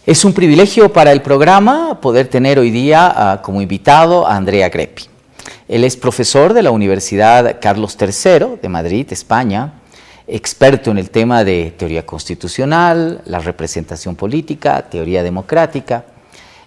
Es un privilegio para el programa poder tener hoy día como invitado a Andrea Greppi. Él es profesor de la Universidad Carlos III de Madrid, España, experto en el tema de teoría constitucional, la representación política, teoría democrática.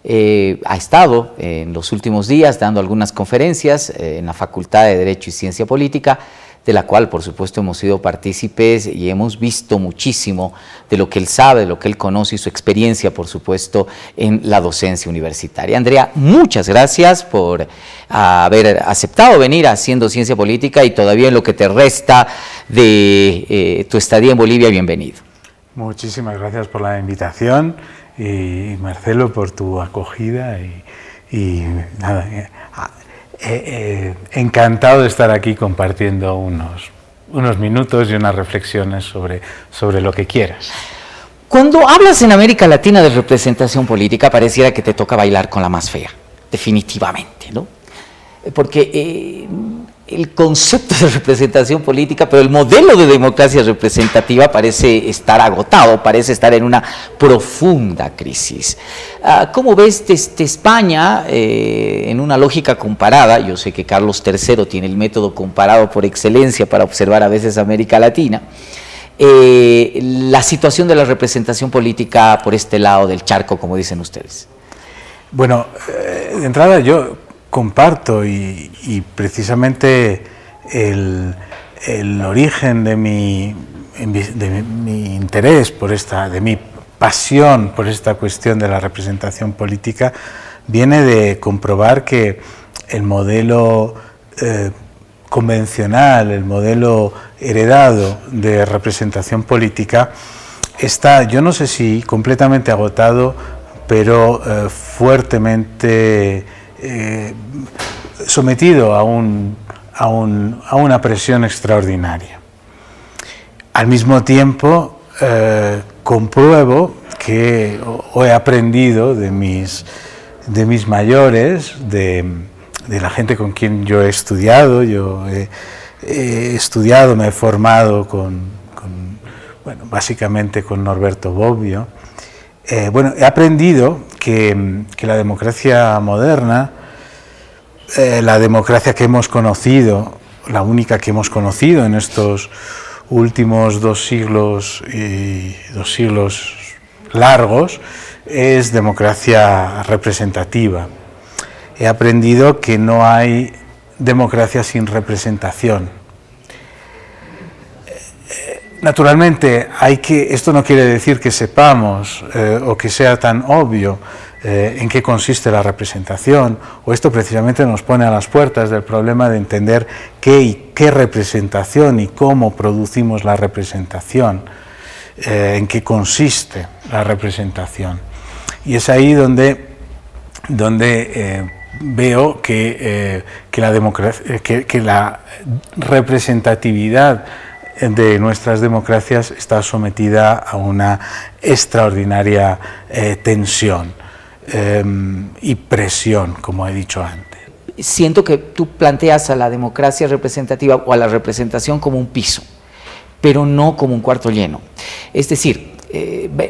Ha estado en los últimos días dando algunas conferencias en la Facultad de Derecho y Ciencia Política, de la cual, por supuesto, hemos sido partícipes y hemos visto muchísimo de lo que él sabe, de lo que él conoce y su experiencia, por supuesto, en la docencia universitaria. Andrea, muchas gracias por haber aceptado venir a Haciendo Ciencia Política y todavía en lo que te resta de tu estadía en Bolivia, bienvenido. Muchísimas gracias por la invitación y Marcelo por tu acogida y nada. Encantado de estar aquí compartiendo unos minutos y unas reflexiones sobre lo que quieras. Cuando hablas en América Latina de representación política, pareciera que te toca bailar con la más fea, definitivamente, ¿no? Porque el concepto de representación política, pero el modelo de democracia representativa parece estar agotado, parece estar en una profunda crisis. ¿Cómo ves desde España, en una lógica comparada? Yo sé que Carlos III tiene el método comparado por excelencia para observar a veces América Latina, la situación de la representación política por este lado del charco, como dicen ustedes. Bueno, de entrada yo comparto y precisamente el origen de mi interés de mi pasión por esta cuestión de la representación política viene de comprobar que el modelo convencional, el modelo heredado de representación política está, yo no sé si completamente agotado, pero fuertemente sometido a una presión extraordinaria. Al mismo tiempo, compruebo que he aprendido de mis mayores, de la gente con quien yo he estudiado. Me he formado básicamente con Norberto Bobbio. He aprendido que la democracia moderna, la democracia que hemos conocido, la única que hemos conocido en estos últimos dos siglos largos, es democracia representativa. He aprendido que no hay democracia sin representación. Naturalmente, esto no quiere decir que sepamos o que sea tan obvio en qué consiste la representación, o esto precisamente nos pone a las puertas del problema de entender qué representación y cómo producimos la representación, en qué consiste la representación. Y es ahí donde veo que la representatividad de nuestras democracias está sometida a una extraordinaria tensión y presión, como he dicho antes. Siento que tú planteas a la democracia representativa o a la representación como un piso, pero no como un cuarto lleno. Es decir,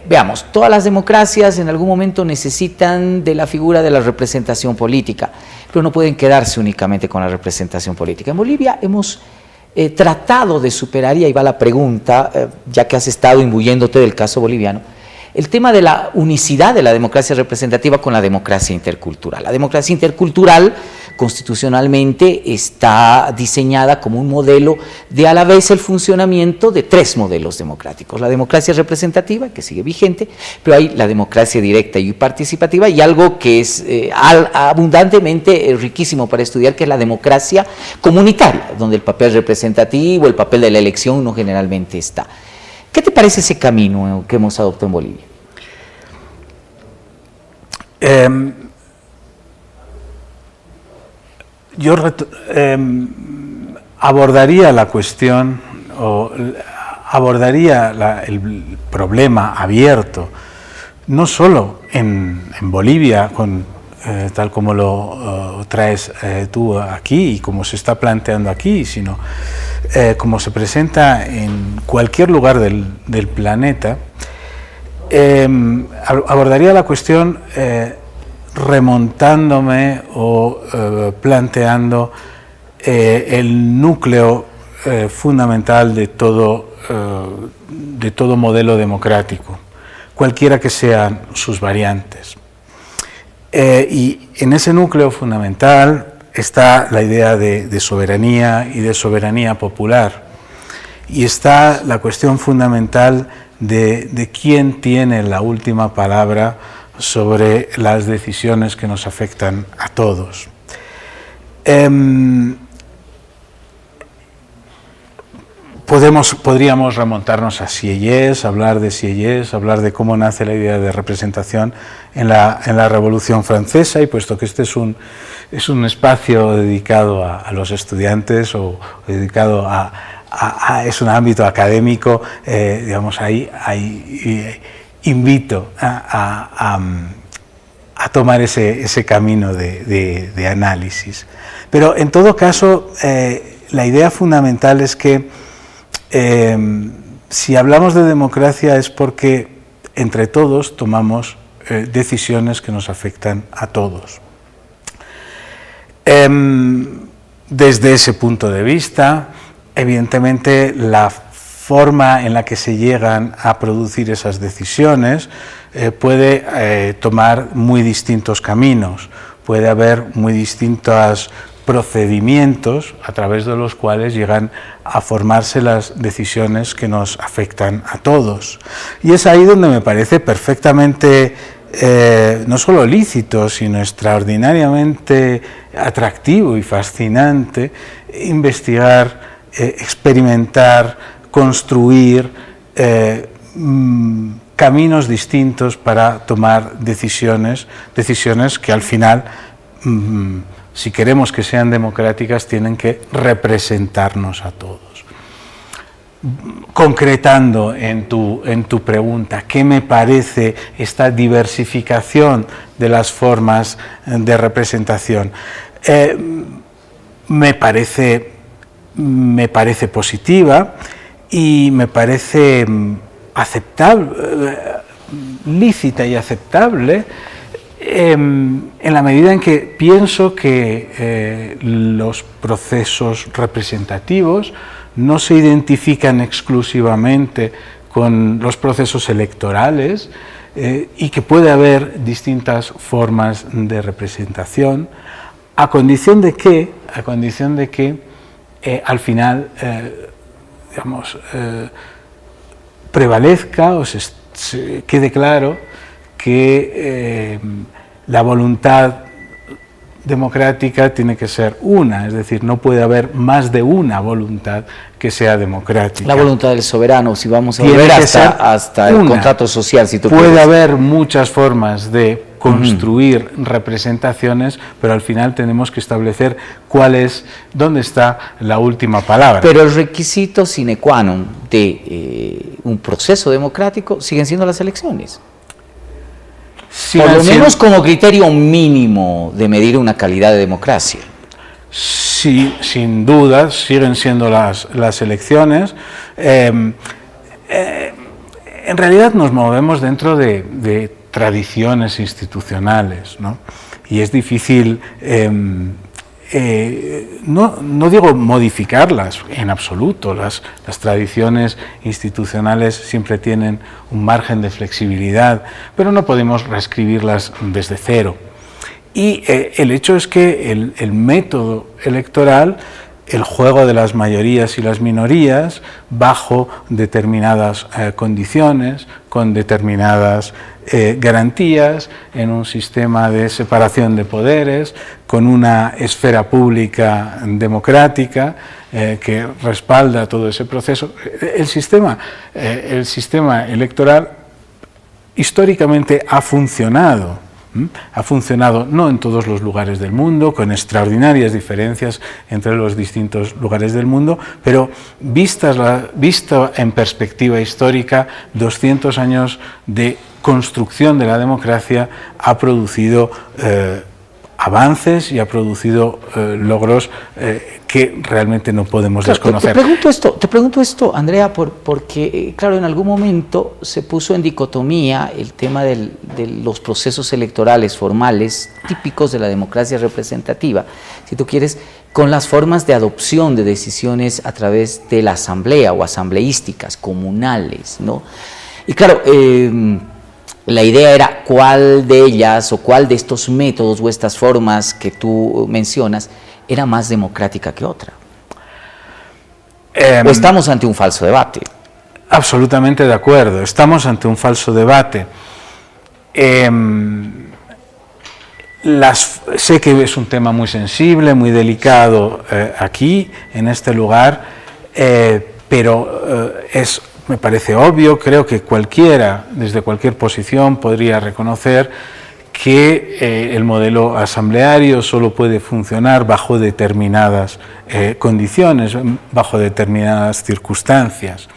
veamos, todas las democracias en algún momento necesitan de la figura de la representación política, pero no pueden quedarse únicamente con la representación política. En Bolivia hemos tratado de superar, y ahí va la pregunta, ya que has estado imbuyéndote del caso boliviano, el tema de la unicidad de la democracia representativa con la democracia intercultural. La democracia intercultural constitucionalmente está diseñada como un modelo de a la vez el funcionamiento de tres modelos democráticos. La democracia representativa, que sigue vigente, pero hay la democracia directa y participativa, y algo que es abundantemente riquísimo para estudiar, que es la democracia comunitaria, donde el papel representativo, el papel de la elección no generalmente está. ¿Qué te parece ese camino que hemos adoptado en Bolivia? Yo abordaría la cuestión, o abordaría el problema abierto, no solo en Bolivia, tal como lo traes tú aquí y como se está planteando aquí, sino como se presenta en cualquier lugar del planeta, Abordaría la cuestión remontándome o planteando el núcleo fundamental de todo modelo democrático, cualquiera que sean sus variantes. Y en ese núcleo fundamental está la idea de soberanía y de soberanía popular. Y está la cuestión fundamental de quién tiene la última palabra sobre las decisiones que nos afectan a todos. Podríamos remontarnos a Sieyès, hablar de Sieyès, hablar de cómo nace la idea de representación en la Revolución Francesa, y puesto que este es un espacio dedicado a los estudiantes o dedicado es un ámbito académico, digamos, ahí invito a tomar ese camino de análisis. Pero en todo caso, la idea fundamental es que si hablamos de democracia es porque entre todos tomamos decisiones que nos afectan a todos. Desde ese punto de vista, evidentemente la forma en la que se llegan a producir esas decisiones puede tomar muy distintos caminos, puede haber muy distintos procedimientos a través de los cuales llegan a formarse las decisiones que nos afectan a todos. Y es ahí donde me parece perfectamente no solo lícito, sino extraordinariamente atractivo y fascinante investigar, experimentar, construir caminos distintos para tomar decisiones que al final, si queremos que sean democráticas, tienen que representarnos a todos. Concretando en tu pregunta, ¿qué me parece esta diversificación de las formas de representación? Me parece positiva y me parece aceptable, lícita y aceptable, en la medida en que pienso que los procesos representativos no se identifican exclusivamente con los procesos electorales y que puede haber distintas formas de representación, a condición de que al final prevalezca o se quede claro que la voluntad democrática tiene que ser una, es decir, no puede haber más de una voluntad que sea democrática. La voluntad del soberano, si vamos a volver hasta el contrato social, si tú puede quieres. haber muchas formas de construir representaciones, pero al final tenemos que establecer dónde está la última palabra. Pero el requisito sine qua non de un proceso democrático siguen siendo las elecciones. Por lo menos como criterio mínimo de medir una calidad de democracia. Sí, sin duda, siguen siendo las elecciones. En realidad nos movemos dentro de tradiciones institucionales, ¿no? Y es difícil, no digo modificarlas en absoluto, las tradiciones institucionales siempre tienen un margen de flexibilidad, pero no podemos reescribirlas desde cero. Y el hecho es que el método electoral, el juego de las mayorías y las minorías, bajo determinadas condiciones, con determinadas garantías, en un sistema de separación de poderes, con una esfera pública democrática que respalda todo ese proceso. El sistema electoral históricamente ha funcionado no en todos los lugares del mundo, con extraordinarias diferencias entre los distintos lugares del mundo, pero visto en perspectiva histórica, 200 años de construcción de la democracia ha producido avances y ha producido logros que realmente no podemos desconocer. Te pregunto esto, Andrea, porque, claro, en algún momento se puso en dicotomía el tema de los procesos electorales formales típicos de la democracia representativa, si tú quieres, con las formas de adopción de decisiones a través de la asamblea o asambleísticas, comunales, ¿no? Y claro, la idea era cuál de ellas o cuál de estos métodos o estas formas que tú mencionas era más democrática que otra. ¿O estamos ante un falso debate? Absolutamente de acuerdo, estamos ante un falso debate. Sé que es un tema muy sensible, muy delicado aquí, en este lugar, pero me parece obvio, creo que cualquiera, desde cualquier posición, podría reconocer que el modelo asambleario solo puede funcionar bajo determinadas condiciones, bajo determinadas circunstancias.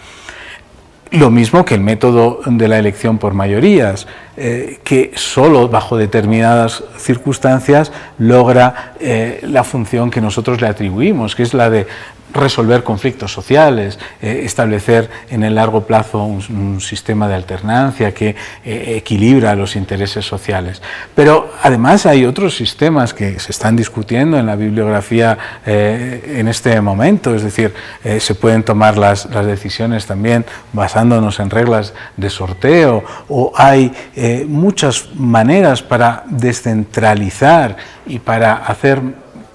Lo mismo que el método de la elección por mayorías, que solo bajo determinadas circunstancias logra la función que nosotros le atribuimos, que es la de resolver conflictos sociales, establecer en el largo plazo un sistema de alternancia que equilibra los intereses sociales. Pero además hay otros sistemas que se están discutiendo en la bibliografía en este momento, es decir, se pueden tomar las decisiones también basándonos en reglas de sorteo, o hay muchas maneras para descentralizar y para hacer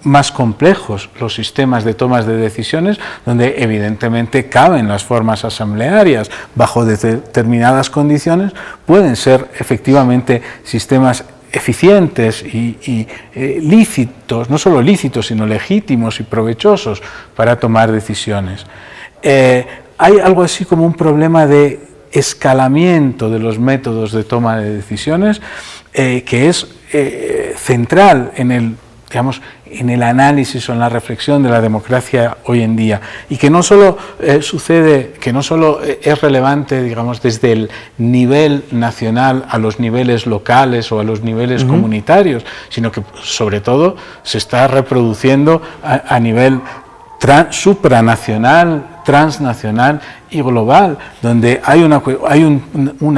más complejos los sistemas de tomas de decisiones, donde evidentemente caben las formas asamblearias bajo determinadas condiciones, pueden ser efectivamente sistemas eficientes y lícitos, no solo lícitos, sino legítimos y provechosos para tomar decisiones. Hay algo así como un problema de escalamiento de los métodos de toma de decisiones que es central en el análisis o en la reflexión de la democracia hoy en día, y que no solo es relevante, digamos, desde el nivel nacional a los niveles locales o a los niveles comunitarios, sino que sobre todo se está reproduciendo a nivel supranacional, transnacional y global, donde hay una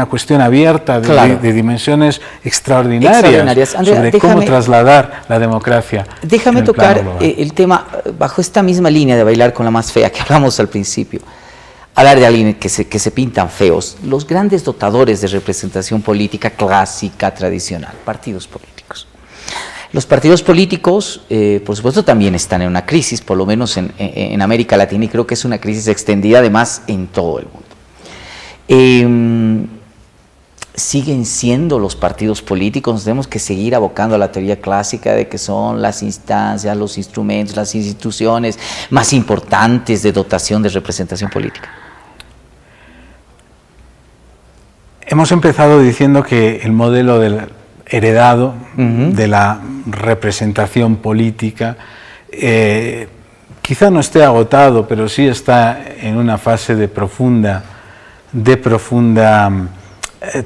cuestión abierta de dimensiones extraordinarias Andrea, sobre cómo trasladar la democracia. Déjame tocar el tema bajo esta misma línea de bailar con la más fea que hablamos al principio. Hablar de alguien que se pintan feos, los grandes dotadores de representación política clásica, tradicional, partidos políticos. Los partidos políticos, por supuesto, también están en una crisis, por lo menos en América Latina, y creo que es una crisis extendida además en todo el mundo. Siguen siendo los partidos políticos, nos tenemos que seguir abocando a la teoría clásica de que son las instancias, los instrumentos, las instituciones más importantes de dotación de representación política. Hemos empezado diciendo que el modelo heredado de la representación política quizá no esté agotado, pero sí está en una fase de profunda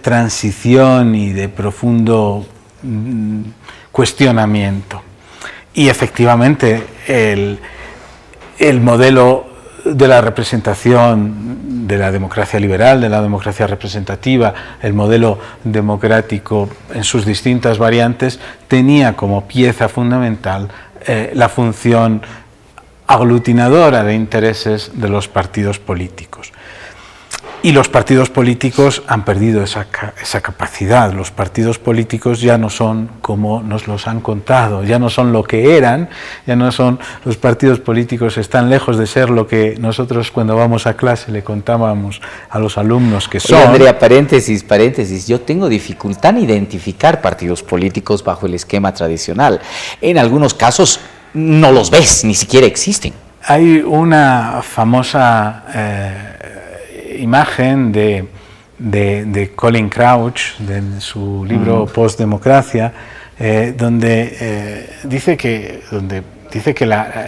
transición y de profundo cuestionamiento. Y efectivamente el modelo de la representación de la democracia liberal, de la democracia representativa, el modelo democrático en sus distintas variantes, tenía como pieza fundamental la función aglutinadora de intereses de los partidos políticos. Y los partidos políticos han perdido esa capacidad. Los partidos políticos ya no son como nos los han contado, ya no son lo que eran, los partidos políticos están lejos de ser lo que nosotros cuando vamos a clase le contábamos a los alumnos que son. Oye, Andrea, paréntesis, yo tengo dificultad en identificar partidos políticos bajo el esquema tradicional. En algunos casos no los ves, ni siquiera existen. Hay una famosa imagen de Colin Crouch, de su libro Postdemocracia, donde dice que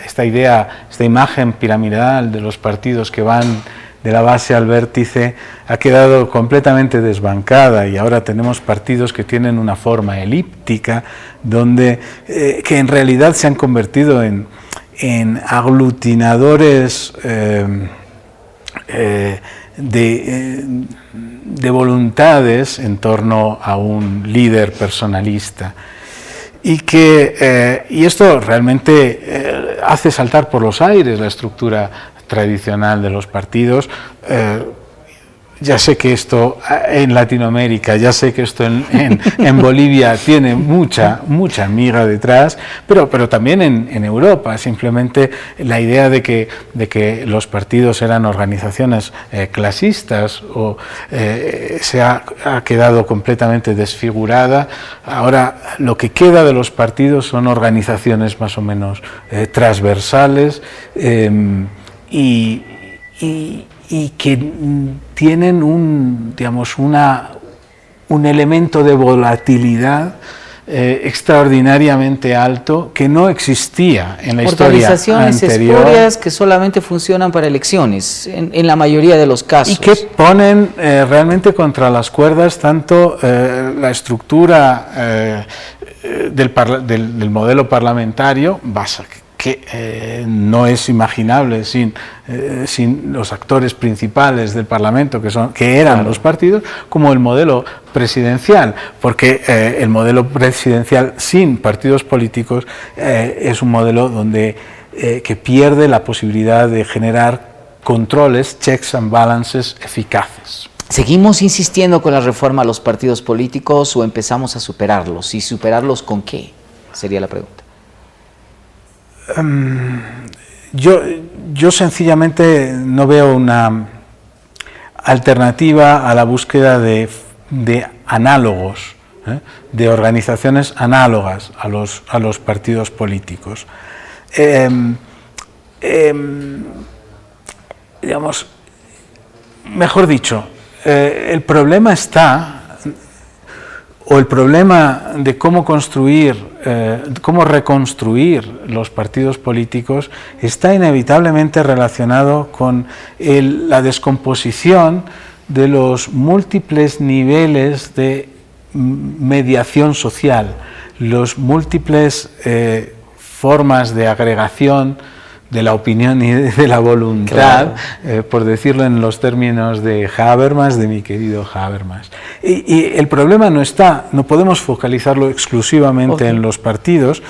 esta imagen piramidal de los partidos que van de la base al vértice ha quedado completamente desbancada y ahora tenemos partidos que tienen una forma elíptica, donde, que en realidad se han convertido en aglutinadores de voluntades en torno a un líder personalista. Y esto realmente hace saltar por los aires la estructura tradicional de los partidos. Ya sé que esto en Latinoamérica, ya sé que esto en Bolivia tiene mucha miga detrás, pero también en Europa. Simplemente la idea de que los partidos eran organizaciones clasistas se ha quedado completamente desfigurada. Ahora lo que queda de los partidos son organizaciones más o menos transversales y que tienen un elemento de volatilidad extraordinariamente alto que no existía en la historia organizaciones anterior. Espurias que solamente funcionan para elecciones, en la mayoría de los casos. Y que ponen realmente contra las cuerdas tanto la estructura del modelo parlamentario, que no es imaginable sin los actores principales del Parlamento, que eran los partidos, como el modelo presidencial, porque el modelo presidencial sin partidos políticos es un modelo que pierde la posibilidad de generar controles, checks and balances eficaces. ¿Seguimos insistiendo con la reforma a los partidos políticos o empezamos a superarlos? ¿Y superarlos con qué? Sería la pregunta. Yo sencillamente no veo una alternativa a la búsqueda de análogos, de organizaciones análogas a los partidos políticos. Mejor dicho, el problema el problema de cómo reconstruir los partidos políticos está inevitablemente relacionado con la descomposición de los múltiples niveles de mediación social, los múltiples formas de agregación de la opinión y de la voluntad, claro. Por decirlo en los términos de Habermas, de mi querido Habermas. Y el problema no podemos focalizarlo exclusivamente en los partidos,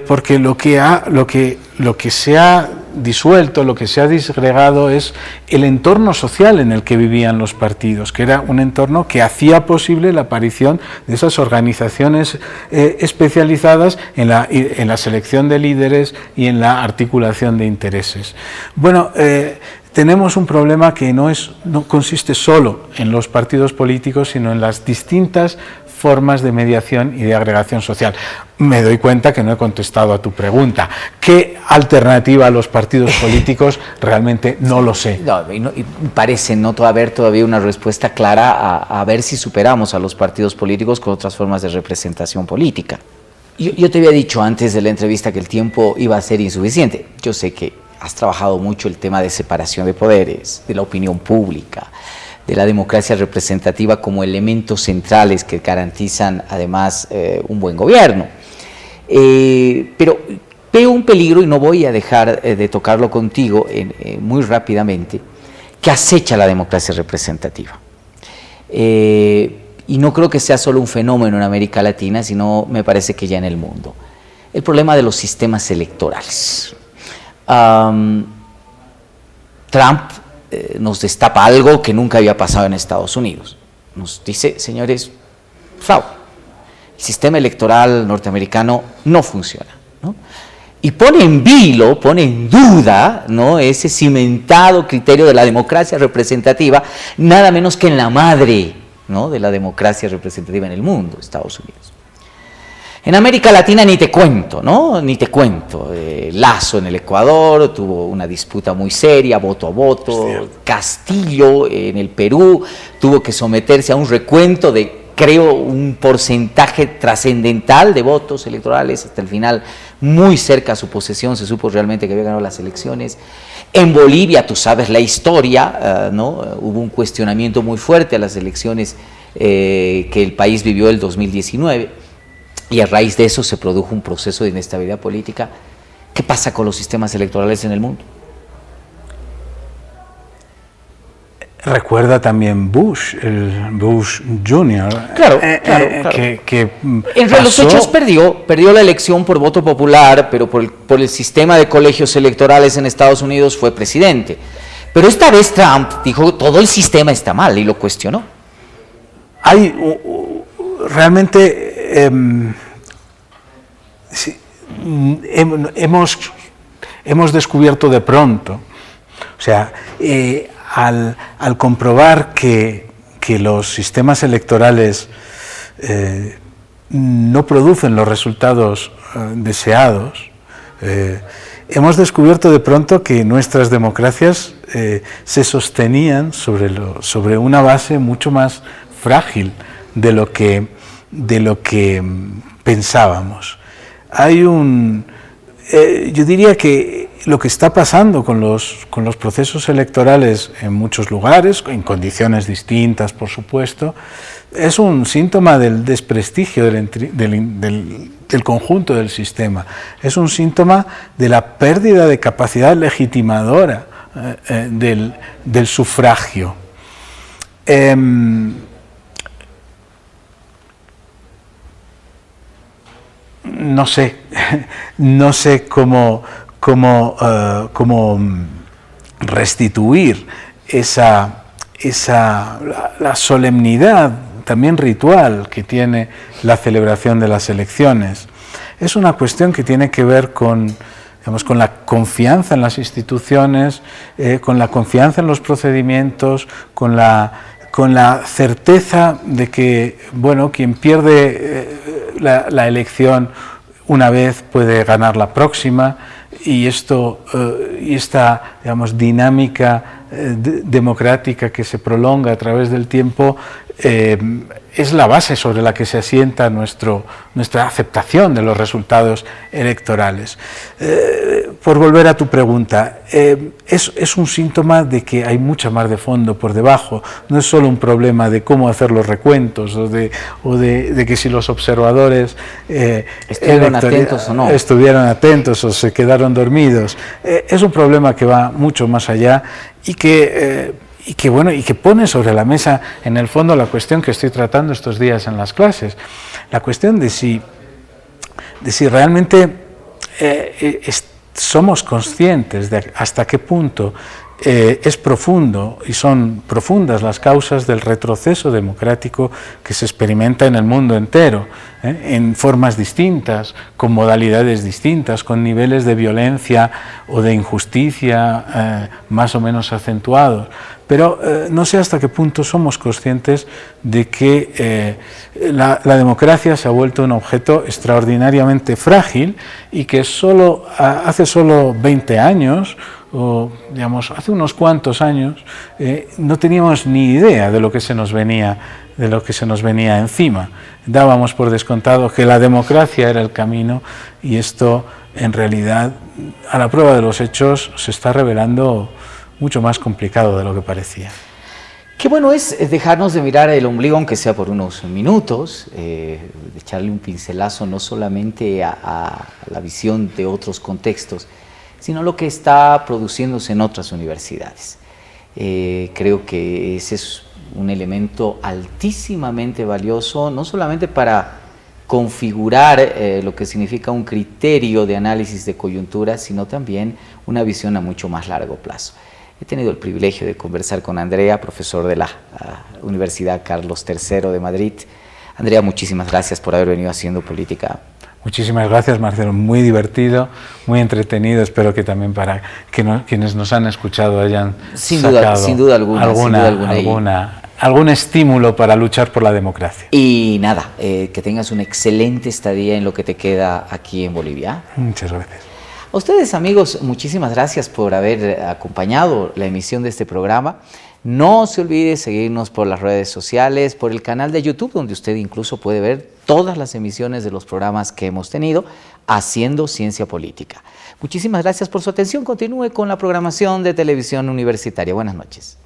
porque lo que se ha disuelto, lo que se ha disgregado es el entorno social en el que vivían los partidos, que era un entorno que hacía posible la aparición de esas organizaciones especializadas en la selección de líderes y en la articulación de intereses. Bueno, tenemos un problema que no consiste solo en los partidos políticos, sino en las distintas formas de mediación y de agregación social. Me doy cuenta que no he contestado a tu pregunta. ¿Qué alternativa a los partidos políticos? Realmente no lo sé. Y parece no haber todavía una respuesta clara a ver si superamos a los partidos políticos con otras formas de representación política. Yo te había dicho antes de la entrevista que el tiempo iba a ser insuficiente. Yo sé que has trabajado mucho el tema de separación de poderes, de la opinión pública, de la democracia representativa como elementos centrales que garantizan además un buen gobierno. Pero veo un peligro, y no voy a dejar de tocarlo contigo muy rápidamente, que acecha la democracia representativa. Y no creo que sea solo un fenómeno en América Latina, sino me parece que ya en el mundo. El problema de los sistemas electorales. Trump nos destapa algo que nunca había pasado en Estados Unidos. Nos dice, señores, fraude. El sistema electoral norteamericano no funciona, ¿no? Y pone en vilo, pone en duda, ¿no?, ese cimentado criterio de la democracia representativa, nada menos que en la madre, ¿no?, de la democracia representativa en el mundo, Estados Unidos. En América Latina ni te cuento, ¿no? Ni te cuento. Lasso en el Ecuador tuvo una disputa muy seria, voto a voto. Castillo en el Perú tuvo que someterse a un recuento de, creo, un porcentaje trascendental de votos electorales. Hasta el final, muy cerca a su posesión, se supo realmente que había ganado las elecciones. En Bolivia, tú sabes la historia, ¿no? Hubo un cuestionamiento muy fuerte a las elecciones que el país vivió el 2019 y a raíz de eso se produjo un proceso de inestabilidad política. ¿Qué pasa con los sistemas electorales en el mundo? Recuerda también Bush, el Bush Jr. Claro. Que en los hechos perdió la elección por voto popular, pero por el sistema de colegios electorales en Estados Unidos fue presidente. Pero esta vez Trump dijo que todo el sistema está mal y lo cuestionó. Hay realmente hemos descubierto de pronto, o sea, al comprobar que los sistemas electorales no producen los resultados deseados, hemos descubierto de pronto que nuestras democracias se sostenían sobre una base mucho más frágil de lo que pensábamos. Yo diría que lo que está pasando con los procesos electorales en muchos lugares, en condiciones distintas, por supuesto, es un síntoma del desprestigio del conjunto del sistema. Es un síntoma de la pérdida de capacidad legitimadora del sufragio. No sé cómo restituir la solemnidad también ritual que tiene la celebración de las elecciones. Es una cuestión que tiene que ver con la confianza en las instituciones, con la confianza en los procedimientos, con la certeza de que, bueno, quien pierde la elección una vez puede ganar la próxima, y esta, digamos, dinámica democrática que se prolonga a través del tiempo es la base sobre la que se asienta nuestra aceptación de los resultados electorales. Por volver a tu pregunta, es un síntoma de que hay mucha más de fondo por debajo. No es solo un problema de cómo hacer los recuentos o de que si los observadores estuvieron atentos o no. Estuvieron atentos o se quedaron dormidos. Es un problema que va mucho más allá y que pone sobre la mesa, en el fondo, la cuestión que estoy tratando estos días en las clases, la cuestión de si realmente somos conscientes de hasta qué punto es profundo y son profundas las causas del retroceso democrático que se experimenta en el mundo entero, en formas distintas, con modalidades distintas, con niveles de violencia o de injusticia más o menos acentuados. Pero no sé hasta qué punto somos conscientes de que la democracia se ha vuelto un objeto extraordinariamente frágil y que hace solo 20 años, o digamos, hace unos cuantos años, no teníamos ni idea de lo que se nos venía encima. Dábamos por descontado que la democracia era el camino, y esto, en realidad, a la prueba de los hechos, se está revelando mucho más complicado de lo que parecía. Qué bueno es dejarnos de mirar el ombligo, aunque sea por unos minutos, echarle un pincelazo no solamente a la visión de otros contextos, sino lo que está produciéndose en otras universidades. Creo que ese es un elemento altísimamente valioso, no solamente para configurar lo que significa un criterio de análisis de coyuntura, sino también una visión a mucho más largo plazo. He tenido el privilegio de conversar con Andrea, profesor de la Universidad Carlos III de Madrid. Andrea, muchísimas gracias por haber venido haciendo política. Muchísimas gracias, Marcelo. Muy divertido, muy entretenido. Espero que también para quienes nos han escuchado hayan sacado algún estímulo para luchar por la democracia. Y nada, que tengas una excelente estadía en lo que te queda aquí en Bolivia. Muchas gracias. A ustedes, amigos, muchísimas gracias por haber acompañado la emisión de este programa. No se olvide seguirnos por las redes sociales, por el canal de YouTube, donde usted incluso puede ver todas las emisiones de los programas que hemos tenido haciendo ciencia política. Muchísimas gracias por su atención. Continúe con la programación de Televisión Universitaria. Buenas noches.